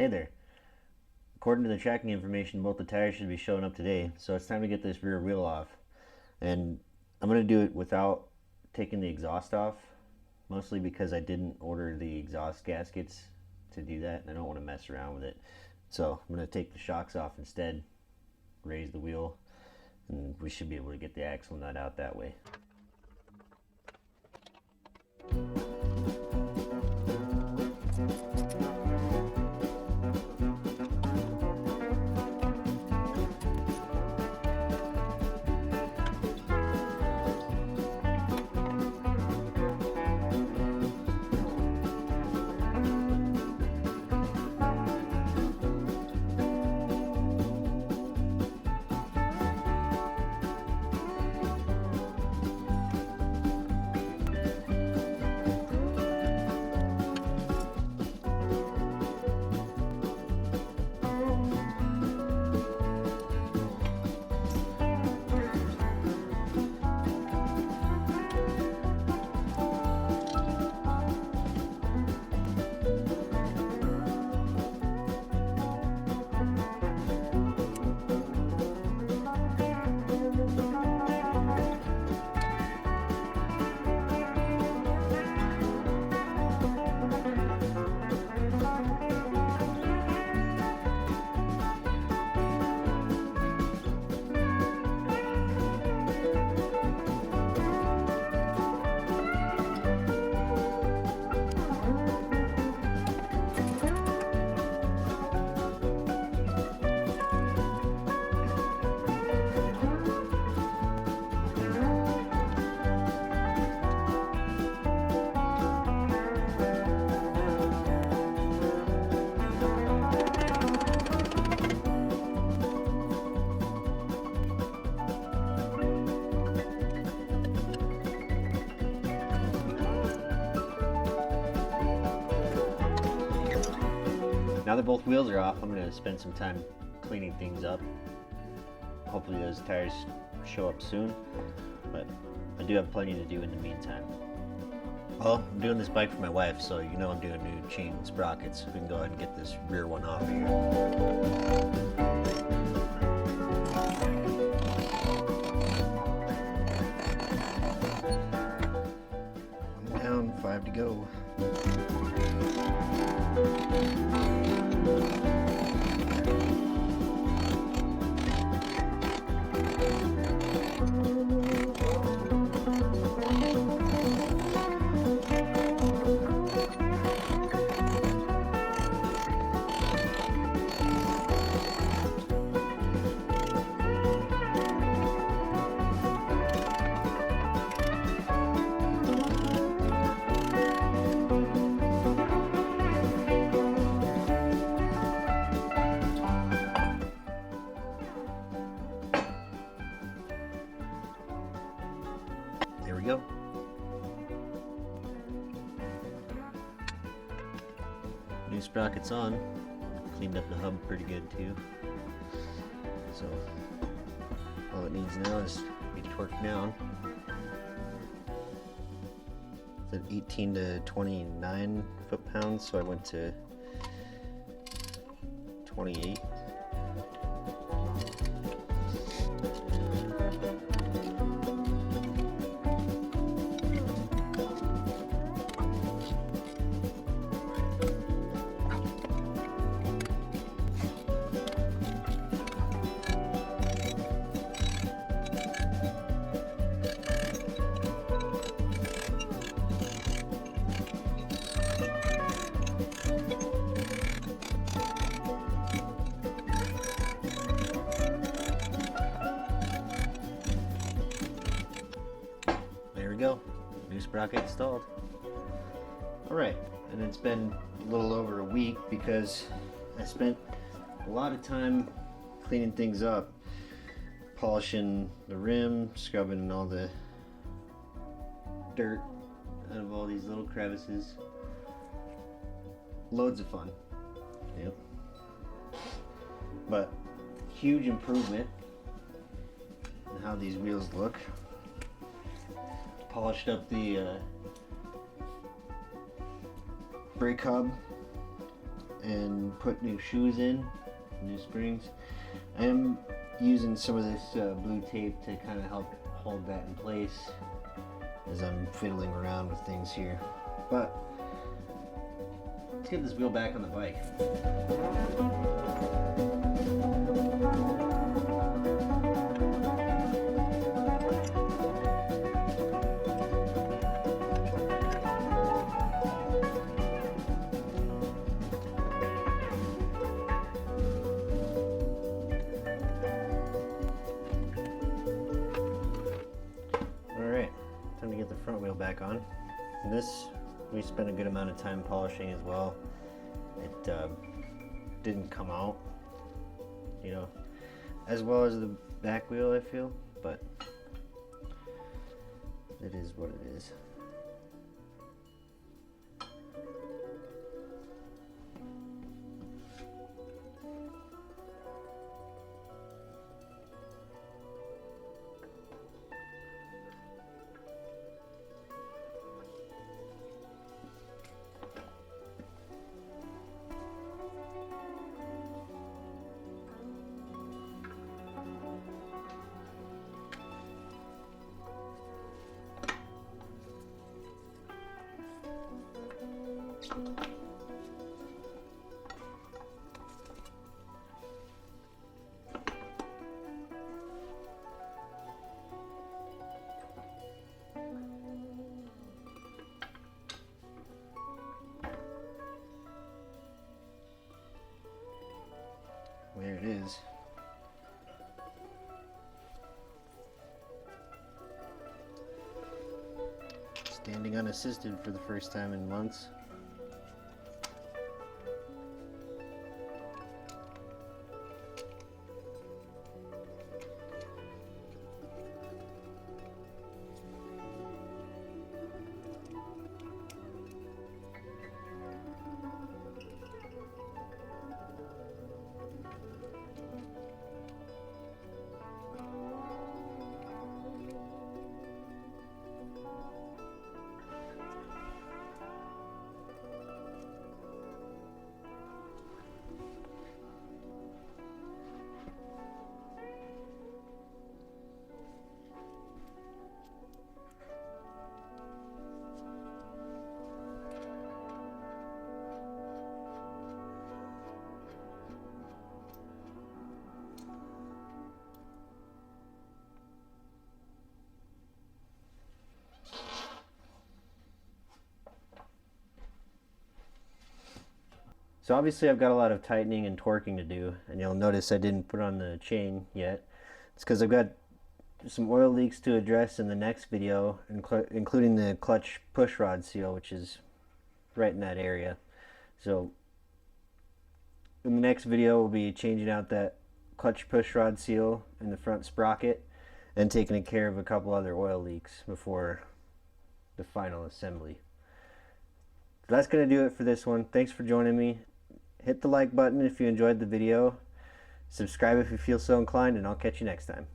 Hey there. According to the tracking information, both the tires should be showing up today, so it's time to get this rear wheel off. And I'm going to do it without taking the exhaust off, mostly because I didn't order the exhaust gaskets to do that, and I don't want to mess around with it. So I'm going to take the shocks off instead, raise the wheel, and we should be able to get the axle nut out that way. Now that both wheels are off, I'm going to spend some time cleaning things up. Hopefully those tires show up soon, but I do have plenty to do in the meantime. Well, I'm doing this bike for my wife, so you know I'm doing new chain and sprockets. We can go ahead and get this rear one off here. One down, 5 to go. There we go. New sprockets on. Cleaned up the hub pretty good too. So all it needs now is be torqued down. It's at 18 to 29 foot-pounds, so I went to 28. Go. New sprocket installed. Alright, and it's been a little over a week because I spent a lot of time cleaning things up, polishing the rim, scrubbing all the dirt out of all these little crevices. Loads of fun. Yep. But huge improvement in how these wheels look. Polished up the brake hub and put new shoes in, new springs. I am using some of this blue tape to kind of help hold that in place as I'm fiddling around with things here. But let's get this wheel back on the bike. Alright, time to get the front wheel back on. And this, we spent a good amount of time polishing as well. It didn't come out, you know, as well as the back wheel, I feel, but it is what it is. There it is. Standing unassisted for the first time in months. So obviously I've got a lot of tightening and torquing to do, and you'll notice I didn't put on the chain yet. It's because I've got some oil leaks to address in the next video, including the clutch push rod seal, which is right in that area. So in the next video we'll be changing out that clutch push rod seal in the front sprocket and taking care of a couple other oil leaks before the final assembly. So that's going to do it for this one. Thanks for joining me. Hit the like button if you enjoyed the video. Subscribe if you feel so inclined, and I'll catch you next time.